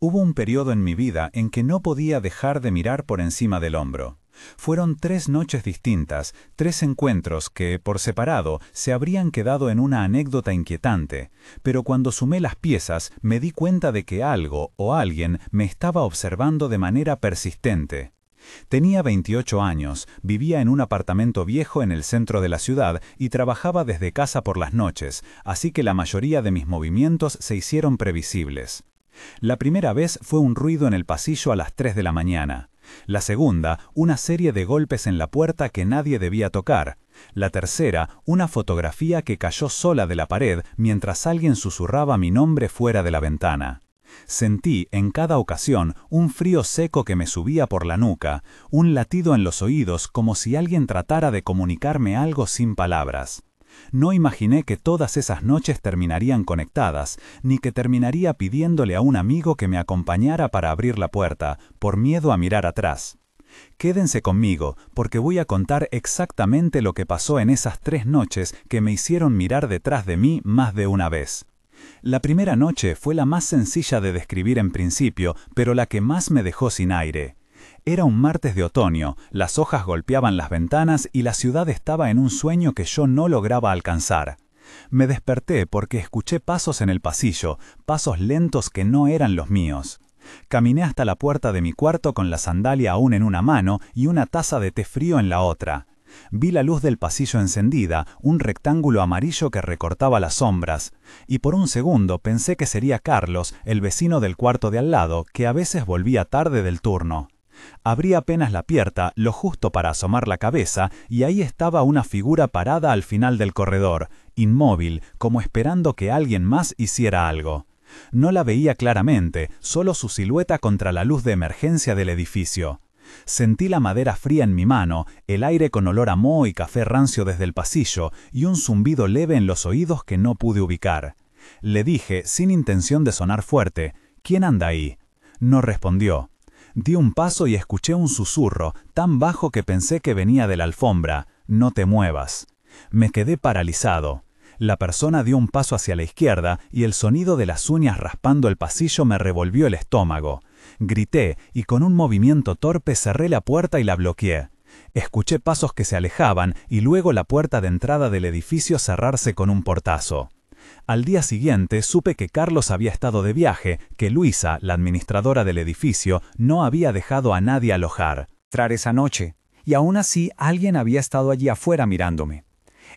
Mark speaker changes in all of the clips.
Speaker 1: Hubo un periodo en mi vida en que no podía dejar de mirar por encima del hombro. Fueron 3 noches distintas, 3 encuentros que, por separado, se habrían quedado en una anécdota inquietante, pero cuando sumé las piezas me di cuenta de que algo o alguien me estaba observando de manera persistente. Tenía 28 años, vivía en un apartamento viejo en el centro de la ciudad y trabajaba desde casa por las noches, así que la mayoría de mis movimientos se hicieron previsibles. La primera vez fue un ruido en el pasillo a las 3 de la mañana. La segunda, una serie de golpes en la puerta que nadie debía tocar. La tercera, una fotografía que cayó sola de la pared mientras alguien susurraba mi nombre fuera de la ventana. Sentí, en cada ocasión, un frío seco que me subía por la nuca, un latido en los oídos como si alguien tratara de comunicarme algo sin palabras. No imaginé que todas esas noches terminarían conectadas, ni que terminaría pidiéndole a un amigo que me acompañara para abrir la puerta, por miedo a mirar atrás. Quédense conmigo, porque voy a contar exactamente lo que pasó en esas 3 noches que me hicieron mirar detrás de mí más de una vez. La primera noche fue la más sencilla de describir en principio, pero la que más me dejó sin aire. Era un martes de otoño, las hojas golpeaban las ventanas y la ciudad estaba en un sueño que yo no lograba alcanzar. Me desperté porque escuché pasos en el pasillo, pasos lentos que no eran los míos. Caminé hasta la puerta de mi cuarto con la sandalia aún en una mano y una taza de té frío en la otra. Vi la luz del pasillo encendida, un rectángulo amarillo que recortaba las sombras, y por un segundo pensé que sería Carlos, el vecino del cuarto de al lado, que a veces volvía tarde del turno. Abrí apenas la puerta, lo justo para asomar la cabeza, y ahí estaba una figura parada al final del corredor, inmóvil, como esperando que alguien más hiciera algo. No la veía claramente, solo su silueta contra la luz de emergencia del edificio. Sentí la madera fría en mi mano, el aire con olor a moho y café rancio desde el pasillo, y un zumbido leve en los oídos que no pude ubicar. Le dije, sin intención de sonar fuerte, «¿Quién anda ahí?». No respondió. Di un paso y escuché un susurro, tan bajo que pensé que venía de la alfombra. «No te muevas». Me quedé paralizado. La persona dio un paso hacia la izquierda y el sonido de las uñas raspando el pasillo me revolvió el estómago. Grité y con un movimiento torpe cerré la puerta y la bloqueé. Escuché pasos que se alejaban y luego la puerta de entrada del edificio cerrarse con un portazo. Al día siguiente supe que Carlos había estado de viaje, que Luisa, la administradora del edificio, no había dejado a nadie alojar.
Speaker 2: Entrar esa noche, y aún así alguien había estado allí afuera mirándome.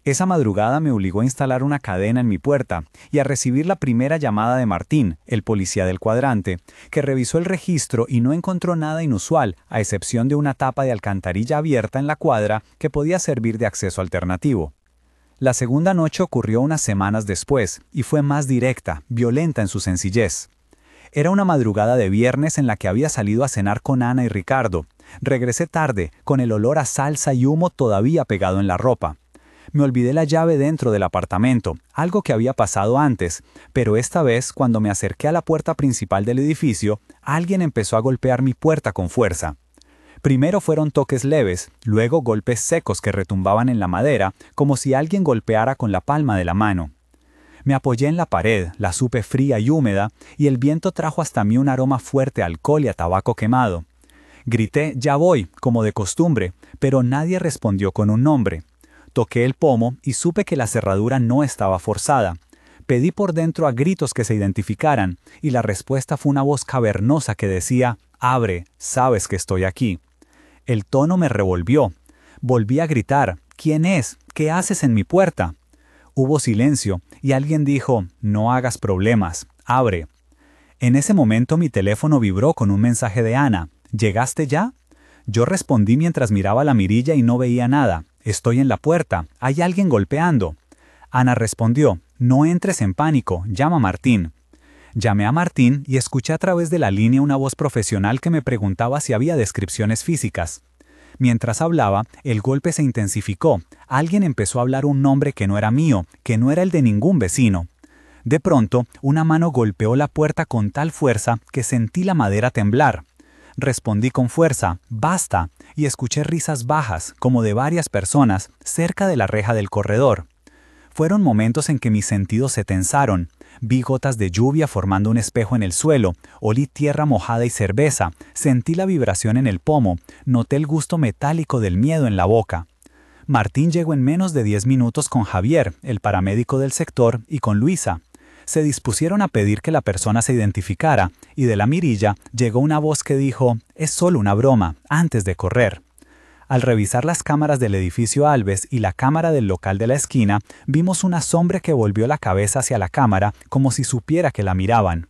Speaker 2: Esa madrugada me obligó a instalar una cadena en mi puerta y a recibir la primera llamada de Martín, el policía del cuadrante, que revisó el registro y no encontró nada inusual, a excepción de una tapa de alcantarilla abierta en la cuadra que podía servir de acceso alternativo. La segunda noche ocurrió unas semanas después y fue más directa, violenta en su sencillez. Era una madrugada de viernes en la que había salido a cenar con Ana y Ricardo. Regresé tarde, con el olor a salsa y humo todavía pegado en la ropa. Me olvidé la llave dentro del apartamento, algo que había pasado antes, pero esta vez, cuando me acerqué a la puerta principal del edificio, alguien empezó a golpear mi puerta con fuerza. Primero fueron toques leves, luego golpes secos que retumbaban en la madera, como si alguien golpeara con la palma de la mano. Me apoyé en la pared, la supe fría y húmeda, y el viento trajo hasta mí un aroma fuerte a alcohol y a tabaco quemado. Grité, «Ya voy», como de costumbre, pero nadie respondió con un nombre. Toqué el pomo y supe que la cerradura no estaba forzada. Pedí por dentro a gritos que se identificaran, y la respuesta fue una voz cavernosa que decía, «Abre, sabes que estoy aquí». El tono me revolvió. Volví a gritar, «¿Quién es? ¿Qué haces en mi puerta?». Hubo silencio, y alguien dijo, «No hagas problemas, abre». En ese momento mi teléfono vibró con un mensaje de Ana, «¿Llegaste ya?». Yo respondí mientras miraba la mirilla y no veía nada. «Estoy en la puerta, hay alguien golpeando». Ana respondió, «No entres en pánico, llama a Martín». Llamé a Martín y escuché a través de la línea una voz profesional que me preguntaba si había descripciones físicas. Mientras hablaba, el golpe se intensificó. Alguien empezó a hablar un nombre que no era mío, que no era el de ningún vecino. De pronto, una mano golpeó la puerta con tal fuerza que sentí la madera temblar. Respondí con fuerza, «Basta», y escuché risas bajas, como de varias personas, cerca de la reja del corredor. Fueron momentos en que mis sentidos se tensaron. Vi gotas de lluvia formando un espejo en el suelo, olí tierra mojada y cerveza, sentí la vibración en el pomo, noté el gusto metálico del miedo en la boca. Martín llegó en menos de 10 minutos con Javier, el paramédico del sector, y con Luisa. Se dispusieron a pedir que la persona se identificara, y de la mirilla llegó una voz que dijo, «Es solo una broma», antes de correr. Al revisar las cámaras del edificio Alves y la cámara del local de la esquina, vimos una sombra que volvió la cabeza hacia la cámara como si supiera que la miraban.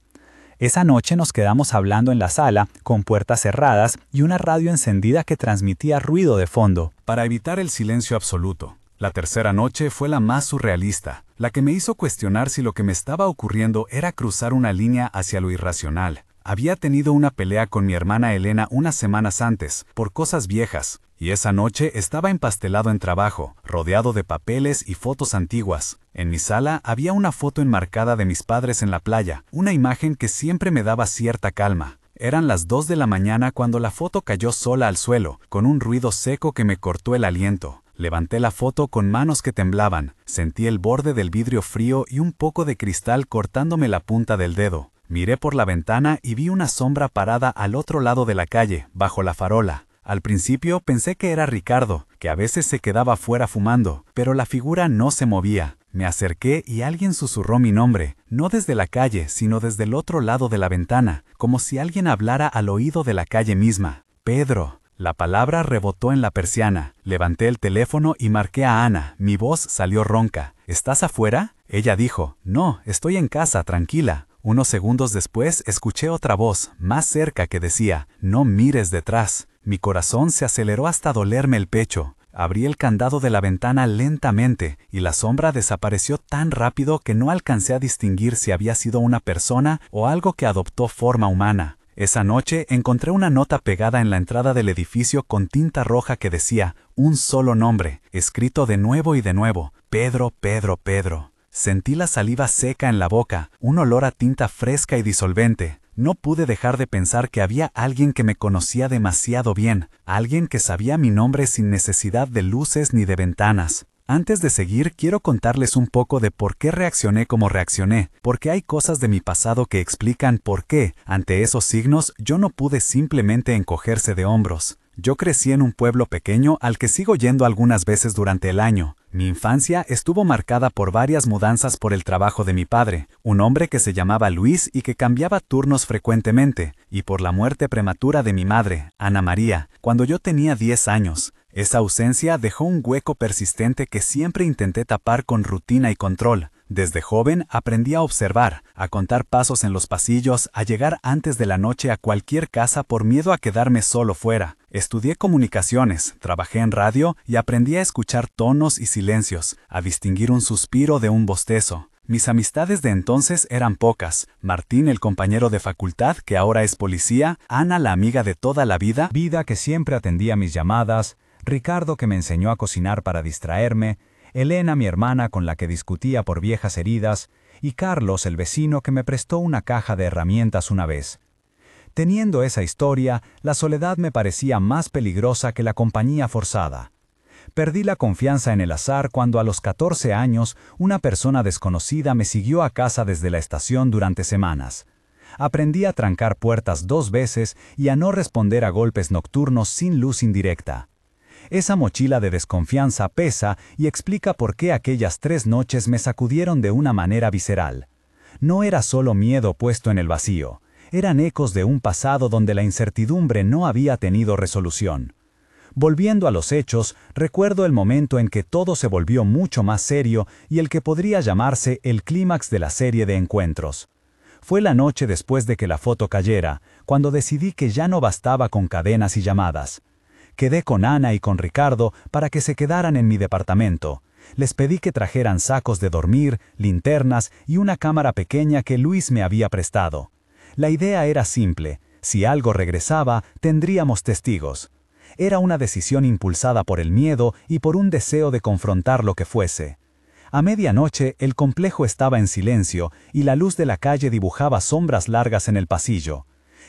Speaker 2: Esa noche nos quedamos hablando en la sala, con puertas cerradas y una radio encendida que transmitía ruido de fondo.
Speaker 1: Para evitar el silencio absoluto. La tercera noche fue la más surrealista, la que me hizo cuestionar si lo que me estaba ocurriendo era cruzar una línea hacia lo irracional. Había tenido una pelea con mi hermana Elena unas semanas antes, por cosas viejas, y esa noche estaba empastelado en trabajo, rodeado de papeles y fotos antiguas. En mi sala había una foto enmarcada de mis padres en la playa, una imagen que siempre me daba cierta calma. Eran las 2 de la mañana cuando la foto cayó sola al suelo, con un ruido seco que me cortó el aliento. Levanté la foto con manos que temblaban, sentí el borde del vidrio frío y un poco de cristal cortándome la punta del dedo. Miré por la ventana y vi una sombra parada al otro lado de la calle, bajo la farola. Al principio pensé que era Ricardo, que a veces se quedaba fuera fumando, pero la figura no se movía. Me acerqué y alguien susurró mi nombre, no desde la calle, sino desde el otro lado de la ventana, como si alguien hablara al oído de la calle misma. «Pedro». La palabra rebotó en la persiana. Levanté el teléfono y marqué a Ana. Mi voz salió ronca. «¿Estás afuera?» Ella dijo, «No, estoy en casa, tranquila». Unos segundos después escuché otra voz, más cerca, que decía, «No mires detrás». Mi corazón se aceleró hasta dolerme el pecho. Abrí el candado de la ventana lentamente y la sombra desapareció tan rápido que no alcancé a distinguir si había sido una persona o algo que adoptó forma humana. Esa noche encontré una nota pegada en la entrada del edificio con tinta roja que decía, un solo nombre, escrito de nuevo y de nuevo, «Pedro, Pedro, Pedro». Sentí la saliva seca en la boca, un olor a tinta fresca y disolvente. No pude dejar de pensar que había alguien que me conocía demasiado bien, alguien que sabía mi nombre sin necesidad de luces ni de ventanas. Antes de seguir, quiero contarles un poco de por qué reaccioné como reaccioné, porque hay cosas de mi pasado que explican por qué, ante esos signos, yo no pude simplemente encogerse de hombros. Yo crecí en un pueblo pequeño al que sigo yendo algunas veces durante el año. Mi infancia estuvo marcada por varias mudanzas por el trabajo de mi padre, un hombre que se llamaba Luis y que cambiaba turnos frecuentemente, y por la muerte prematura de mi madre, Ana María, cuando yo tenía 10 años. Esa ausencia dejó un hueco persistente que siempre intenté tapar con rutina y control. Desde joven aprendí a observar, a contar pasos en los pasillos, a llegar antes de la noche a cualquier casa por miedo a quedarme solo fuera. Estudié comunicaciones, trabajé en radio y aprendí a escuchar tonos y silencios, a distinguir un suspiro de un bostezo. Mis amistades de entonces eran pocas. Martín, el compañero de facultad, que ahora es policía, Ana, la amiga de toda la vida
Speaker 2: que siempre atendía mis llamadas, Ricardo, que me enseñó a cocinar para distraerme, Elena, mi hermana, con la que discutía por viejas heridas, y Carlos, el vecino, que me prestó una caja de herramientas una vez. Teniendo esa historia, la soledad me parecía más peligrosa que la compañía forzada. Perdí la confianza en el azar cuando a los 14 años una persona desconocida me siguió a casa desde la estación durante semanas. Aprendí a trancar puertas 2 veces y a no responder a golpes nocturnos sin luz indirecta. Esa mochila de desconfianza pesa y explica por qué aquellas 3 noches me sacudieron de una manera visceral. No era solo miedo puesto en el vacío, eran ecos de un pasado donde la incertidumbre no había tenido resolución. Volviendo a los hechos, recuerdo el momento en que todo se volvió mucho más serio y el que podría llamarse el clímax de la serie de encuentros. Fue la noche después de que la foto cayera, cuando decidí que ya no bastaba con cadenas y llamadas. Quedé con Ana y con Ricardo para que se quedaran en mi departamento. Les pedí que trajeran sacos de dormir, linternas y una cámara pequeña que Luis me había prestado. La idea era simple: si algo regresaba, tendríamos testigos. Era una decisión impulsada por el miedo y por un deseo de confrontar lo que fuese. A medianoche el complejo estaba en silencio y la luz de la calle dibujaba sombras largas en el pasillo.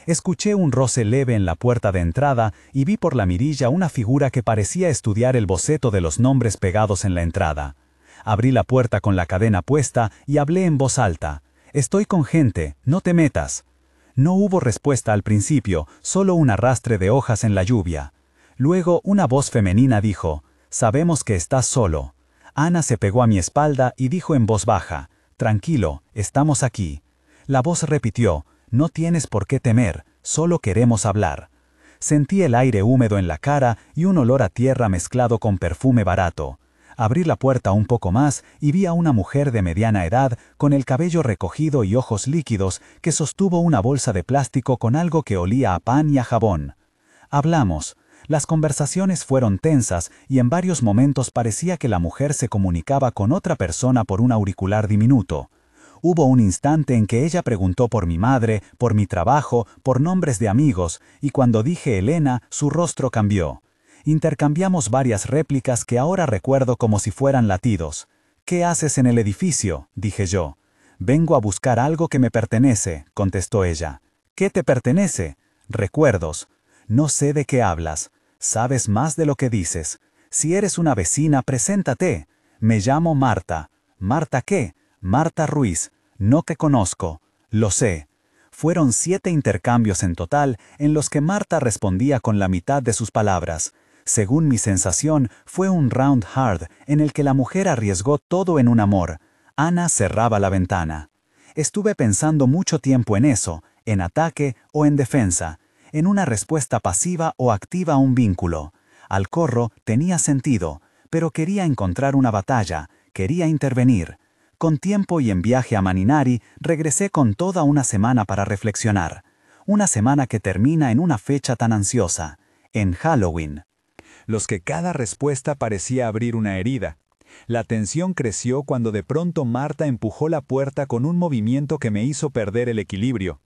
Speaker 2: Escuché un roce leve en la puerta de entrada y vi por la mirilla una figura que parecía estudiar el boceto de los nombres pegados en la entrada. Abrí la puerta con la cadena puesta y hablé en voz alta. Estoy con gente, no te metas. No hubo respuesta al principio, solo un arrastre de hojas en la lluvia. Luego una voz femenina dijo, «Sabemos que estás solo». Ana se pegó a mi espalda y dijo en voz baja, «Tranquilo, estamos aquí». La voz repitió, «No tienes por qué temer, solo queremos hablar». Sentí el aire húmedo en la cara y un olor a tierra mezclado con perfume barato. Abrí la puerta un poco más y vi a una mujer de mediana edad, con el cabello recogido y ojos líquidos, que sostuvo una bolsa de plástico con algo que olía a pan y a jabón. Hablamos. Las conversaciones fueron tensas y en varios momentos parecía que la mujer se comunicaba con otra persona por un auricular diminuto. Hubo un instante en que ella preguntó por mi madre, por mi trabajo, por nombres de amigos, y cuando dije Elena, su rostro cambió. Intercambiamos varias réplicas que ahora recuerdo como si fueran latidos. «¿Qué haces en el edificio?», dije yo. «Vengo a buscar algo que me pertenece», contestó ella. «¿Qué te pertenece?» «Recuerdos». «No sé de qué hablas. Sabes más de lo que dices. Si eres una vecina, preséntate. Me llamo Marta». «¿Marta qué?» «Marta Ruiz. No te conozco». «Lo sé». Fueron 7 intercambios en total, en los que Marta respondía con la mitad de sus palabras. Según mi sensación, fue un round hard en el que la mujer arriesgó todo en un amor. Ana cerraba la ventana. Estuve pensando mucho tiempo en eso, en ataque o en defensa, en una respuesta pasiva o activa a un vínculo. Al corro tenía sentido, pero quería encontrar una batalla, quería intervenir. Con tiempo y en viaje a Maninari, regresé con toda una semana para reflexionar. Una semana que termina en una fecha tan ansiosa, en Halloween.
Speaker 1: Los que cada respuesta parecía abrir una herida. La tensión creció cuando de pronto Marta empujó la puerta con un movimiento que me hizo perder el equilibrio.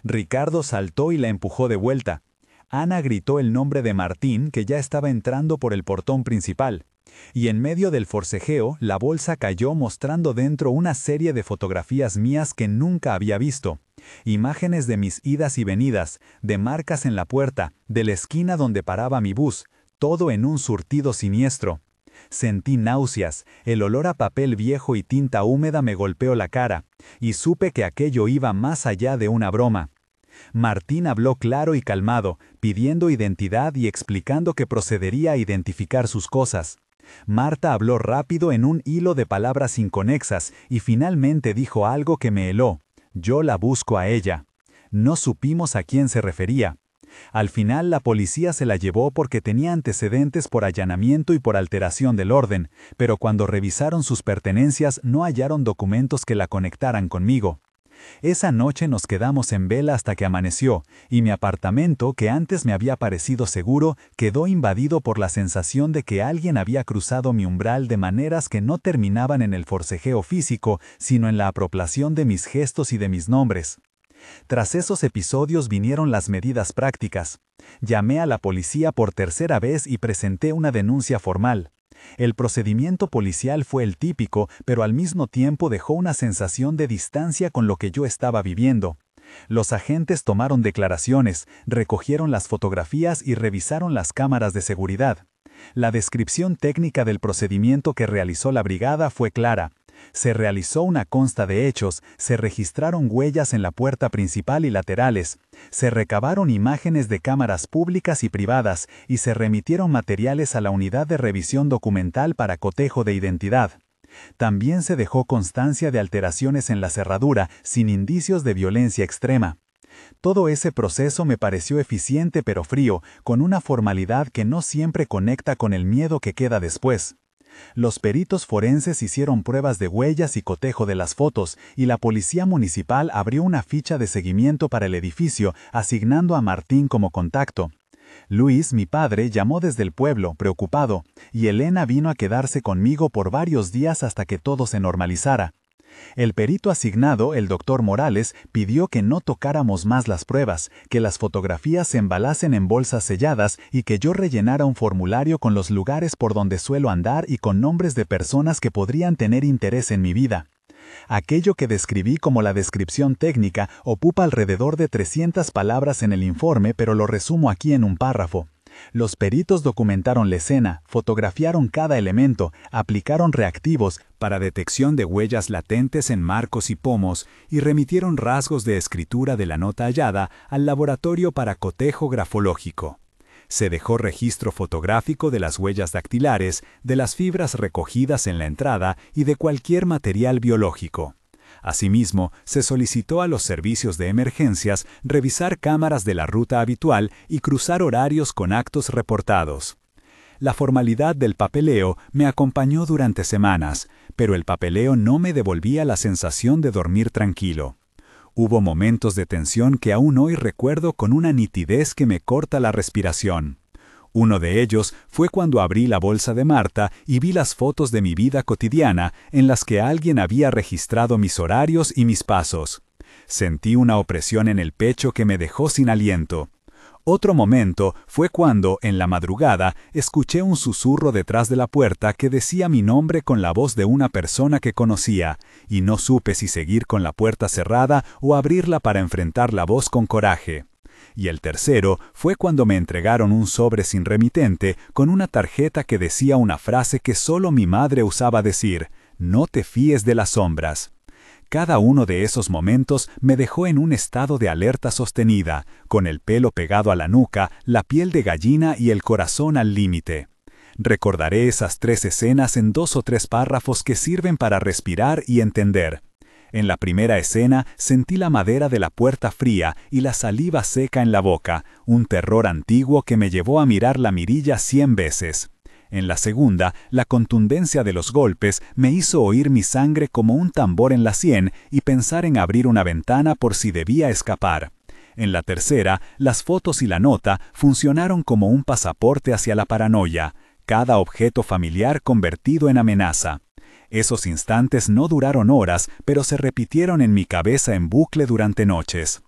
Speaker 1: Ricardo saltó y la empujó de vuelta. Ana gritó el nombre de Martín, que ya estaba entrando por el portón principal. Y en medio del forcejeo, la bolsa cayó mostrando dentro una serie de fotografías mías que nunca había visto. Imágenes de mis idas y venidas, de marcas en la puerta, de la esquina donde paraba mi bus, todo en un surtido siniestro. Sentí náuseas, el olor a papel viejo y tinta húmeda me golpeó la cara, y supe que aquello iba más allá de una broma. Martín habló claro y calmado, pidiendo identidad y explicando que procedería a identificar sus cosas. Marta habló rápido en un hilo de palabras inconexas y finalmente dijo algo que me heló. Yo la busco a ella. No supimos a quién se refería. Al final la policía se la llevó porque tenía antecedentes por allanamiento y por alteración del orden, pero cuando revisaron sus pertenencias no hallaron documentos que la conectaran conmigo. Esa noche nos quedamos en vela hasta que amaneció, y mi apartamento, que antes me había parecido seguro, quedó invadido por la sensación de que alguien había cruzado mi umbral de maneras que no terminaban en el forcejeo físico, sino en la apropiación de mis gestos y de mis nombres. Tras esos episodios vinieron las medidas prácticas. Llamé a la policía por tercera vez y presenté una denuncia formal. El procedimiento policial fue el típico, pero al mismo tiempo dejó una sensación de distancia con lo que yo estaba viviendo. Los agentes tomaron declaraciones, recogieron las fotografías y revisaron las cámaras de seguridad. La descripción técnica del procedimiento que realizó la brigada fue clara. Se realizó una consta de hechos, se registraron huellas en la puerta principal y laterales, se recabaron imágenes de cámaras públicas y privadas y se remitieron materiales a la unidad de revisión documental para cotejo de identidad. También se dejó constancia de alteraciones en la cerradura, sin indicios de violencia extrema. Todo ese proceso me pareció eficiente pero frío, con una formalidad que no siempre conecta con el miedo que queda después. Los peritos forenses hicieron pruebas de huellas y cotejo de las fotos, y la policía municipal abrió una ficha de seguimiento para el edificio, asignando a Martín como contacto. Luis, mi padre, llamó desde el pueblo, preocupado, y Elena vino a quedarse conmigo por varios días hasta que todo se normalizara. El perito asignado, el doctor Morales, pidió que no tocáramos más las pruebas, que las fotografías se embalasen en bolsas selladas y que yo rellenara un formulario con los lugares por donde suelo andar y con nombres de personas que podrían tener interés en mi vida. Aquello que describí como la descripción técnica ocupa alrededor de 300 palabras en el informe, pero lo resumo aquí en un párrafo.
Speaker 3: Los peritos documentaron la escena, fotografiaron cada elemento, aplicaron reactivos
Speaker 2: para detección de huellas latentes en marcos y pomos y remitieron rasgos de escritura de la nota hallada al laboratorio para cotejo grafológico. Se dejó registro fotográfico de las huellas dactilares, de las fibras recogidas en la entrada y de cualquier material biológico. Asimismo, se solicitó a los servicios de emergencias revisar cámaras de la ruta habitual y cruzar horarios con actos reportados. La formalidad del papeleo me acompañó durante semanas, pero el papeleo no me devolvía la sensación de dormir tranquilo. Hubo momentos de tensión que aún hoy recuerdo con una nitidez que me corta la respiración. Uno de ellos fue cuando abrí la bolsa de Marta y vi las fotos de mi vida cotidiana en las que alguien había registrado mis horarios y mis pasos. Sentí una opresión en el pecho que me dejó sin aliento. Otro momento fue cuando, en la madrugada, escuché un susurro detrás de la puerta que decía mi nombre con la voz de una persona que conocía, y no supe si seguir con la puerta cerrada o abrirla para enfrentar la voz con coraje. Y el tercero fue cuando me entregaron un sobre sin remitente con una tarjeta que decía una frase que solo mi madre usaba decir: «No te fíes de las sombras». Cada uno de esos momentos me dejó en un estado de alerta sostenida, con el pelo pegado a la nuca, la piel de gallina y el corazón al límite. Recordaré esas 3 escenas en 2 o 3 párrafos que sirven para respirar y entender. En la primera escena sentí la madera de la puerta fría y la saliva seca en la boca, un terror antiguo que me llevó a mirar la mirilla 100 veces. En la segunda, la contundencia de los golpes me hizo oír mi sangre como un tambor en la sien y pensar en abrir una ventana por si debía escapar. En la tercera, las fotos y la nota funcionaron como un pasaporte hacia la paranoia, cada objeto familiar convertido en amenaza. Esos instantes no duraron horas, pero se repitieron en mi cabeza en bucle durante noches.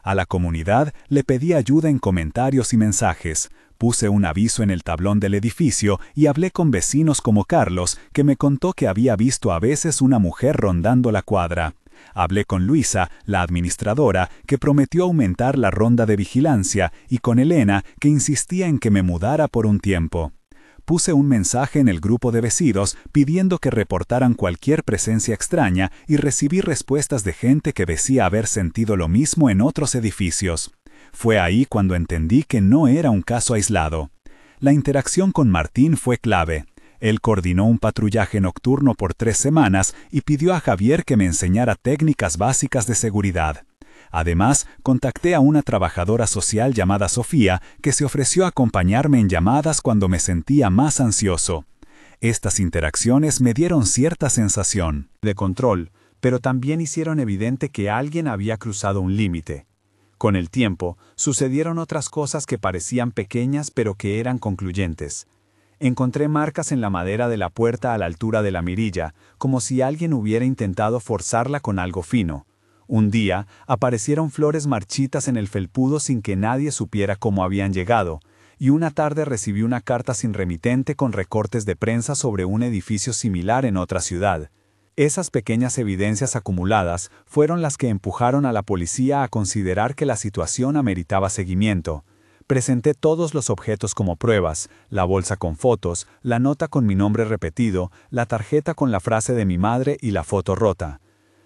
Speaker 2: A la comunidad le pedí ayuda en comentarios y mensajes. Puse un aviso en el tablón del edificio y hablé con vecinos como Carlos, que me contó que había visto a veces una mujer rondando la cuadra. Hablé con Luisa, la administradora, que prometió aumentar la ronda de vigilancia, y con Elena, que insistía en que me mudara por un tiempo. Puse un mensaje en el grupo de vecinos pidiendo que reportaran cualquier presencia extraña y recibí respuestas de gente que decía haber sentido lo mismo en otros edificios. Fue ahí cuando entendí que no era un caso aislado. La interacción con Martín fue clave. Él coordinó un patrullaje nocturno por 3 semanas y pidió a Javier que me enseñara técnicas básicas de seguridad. Además, contacté a una trabajadora social llamada Sofía, que se ofreció a acompañarme en llamadas cuando me sentía más ansioso. Estas interacciones me dieron cierta sensación de control, pero también hicieron evidente que alguien había cruzado un límite. Con el tiempo, sucedieron otras cosas que parecían pequeñas pero que eran concluyentes. Encontré marcas en la madera de la puerta a la altura de la mirilla, como si alguien hubiera intentado forzarla con algo fino. Un día, aparecieron flores marchitas en el felpudo sin que nadie supiera cómo habían llegado, y una tarde recibí una carta sin remitente con recortes de prensa sobre un edificio similar en otra ciudad. Esas pequeñas evidencias acumuladas fueron las que empujaron a la policía a considerar que la situación ameritaba seguimiento. Presenté todos los objetos como pruebas: la bolsa con fotos, la nota con mi nombre repetido, la tarjeta con la frase de mi madre y la foto rota.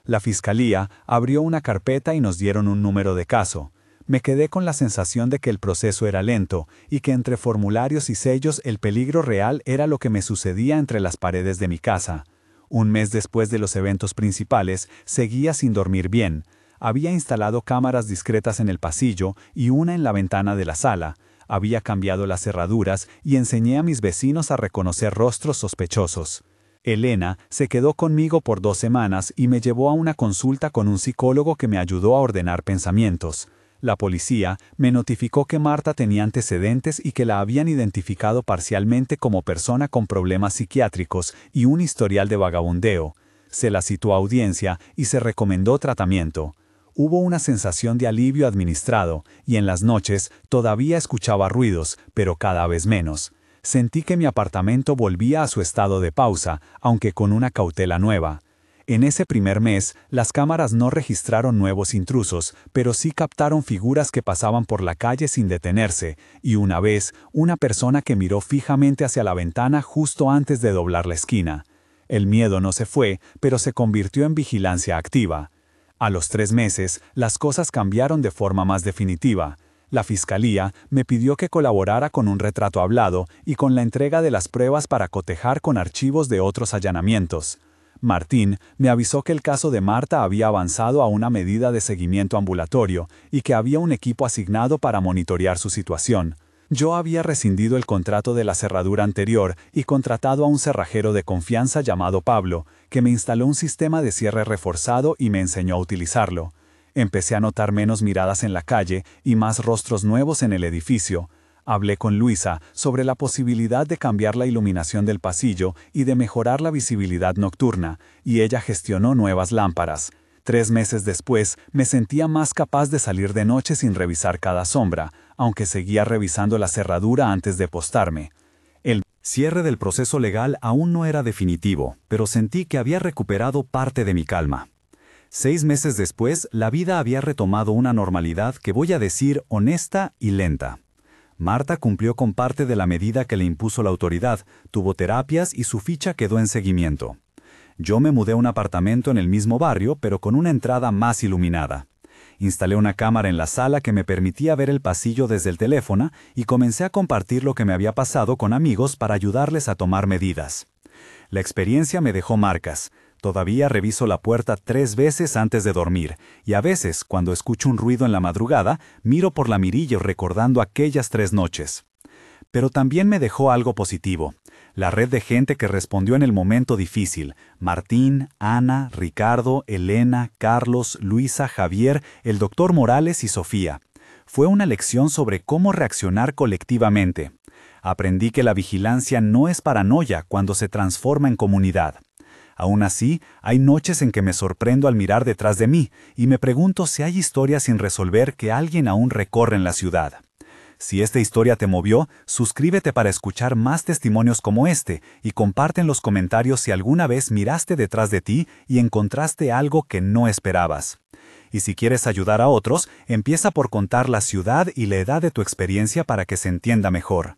Speaker 2: La fiscalía abrió una carpeta y nos dieron un número de caso. Me quedé con la sensación de que el proceso era lento y que entre formularios y sellos el peligro real era lo que me sucedía entre las paredes de mi casa. Un mes después de los eventos principales, seguía sin dormir bien. Había instalado cámaras discretas en el pasillo y una en la ventana de la sala. Había cambiado las cerraduras y enseñé a mis vecinos a reconocer rostros sospechosos. Elena se quedó conmigo por 2 semanas y me llevó a una consulta con un psicólogo que me ayudó a ordenar pensamientos. La policía me notificó que Marta tenía antecedentes y que la habían identificado parcialmente como persona con problemas psiquiátricos y un historial de vagabundeo. Se la citó a audiencia y se recomendó tratamiento. Hubo una sensación de alivio administrado y en las noches todavía escuchaba ruidos, pero cada vez menos. Sentí que mi apartamento volvía a su estado de pausa, aunque con una cautela nueva. En ese primer mes, las cámaras no registraron nuevos intrusos, pero sí captaron figuras que pasaban por la calle sin detenerse, y una vez, una persona que miró fijamente hacia la ventana justo antes de doblar la esquina. El miedo no se fue, pero se convirtió en vigilancia activa. A los 3 meses, las cosas cambiaron de forma más definitiva. La fiscalía me pidió que colaborara con un retrato hablado y con la entrega de las pruebas para cotejar con archivos de otros allanamientos. Martín me avisó que el caso de Marta había avanzado a una medida de seguimiento ambulatorio y que había un equipo asignado para monitorear su situación. Yo había rescindido el contrato de la cerradura anterior y contratado a un cerrajero de confianza llamado Pablo, que me instaló un sistema de cierre reforzado y me enseñó a utilizarlo. Empecé a notar menos miradas en la calle y más rostros nuevos en el edificio. Hablé con Luisa sobre la posibilidad de cambiar la iluminación del pasillo y de mejorar la visibilidad nocturna, y ella gestionó nuevas lámparas. 3 meses después, me sentía más capaz de salir de noche sin revisar cada sombra, aunque seguía revisando la cerradura antes de postarme. El
Speaker 1: cierre del proceso legal aún no era definitivo, pero sentí que había recuperado parte de mi calma. 6 meses después, la vida había retomado una normalidad que voy a decir honesta y lenta. Marta cumplió con parte de la medida que le impuso la autoridad, tuvo terapias y su ficha quedó en seguimiento. Yo me mudé a un apartamento en el mismo barrio, pero con una entrada más iluminada. Instalé una cámara en la sala que me permitía ver el pasillo desde el teléfono y comencé a compartir lo que me había pasado con amigos para ayudarles a tomar medidas. La experiencia me dejó marcas. Todavía reviso la puerta 3 veces antes de dormir, y a veces, cuando escucho un ruido en la madrugada, miro por la mirilla recordando aquellas 3 noches. Pero también me dejó algo positivo. La red de gente que respondió en el momento difícil: Martín, Ana, Ricardo, Elena, Carlos, Luisa, Javier, el doctor Morales y Sofía. Fue una lección sobre cómo reaccionar colectivamente. Aprendí que la vigilancia no es paranoia cuando se transforma en comunidad. Aún así, hay noches en que me sorprendo al mirar detrás de mí y me pregunto si hay historias sin resolver que alguien aún recorre en la ciudad. Si esta historia te movió, suscríbete para escuchar más testimonios como este y comparte en los comentarios si alguna vez miraste detrás de ti y encontraste algo que no esperabas. Y si quieres ayudar a otros, empieza por contar la ciudad y la edad de tu experiencia para que se entienda mejor.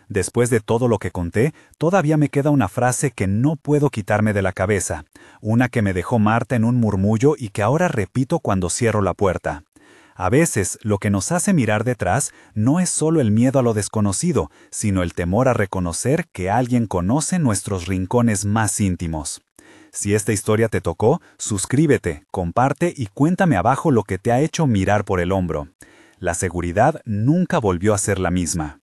Speaker 1: Después de todo lo que conté, todavía me queda una frase que no puedo quitarme de la cabeza, una que me dejó Marta en un murmullo y que ahora repito cuando cierro la puerta. A veces, lo que nos hace mirar detrás no es solo el miedo a lo desconocido, sino el temor a reconocer que alguien conoce nuestros rincones más íntimos. Si esta historia te tocó, suscríbete, comparte y cuéntame abajo lo que te ha hecho mirar por el hombro. La seguridad nunca volvió a ser la misma.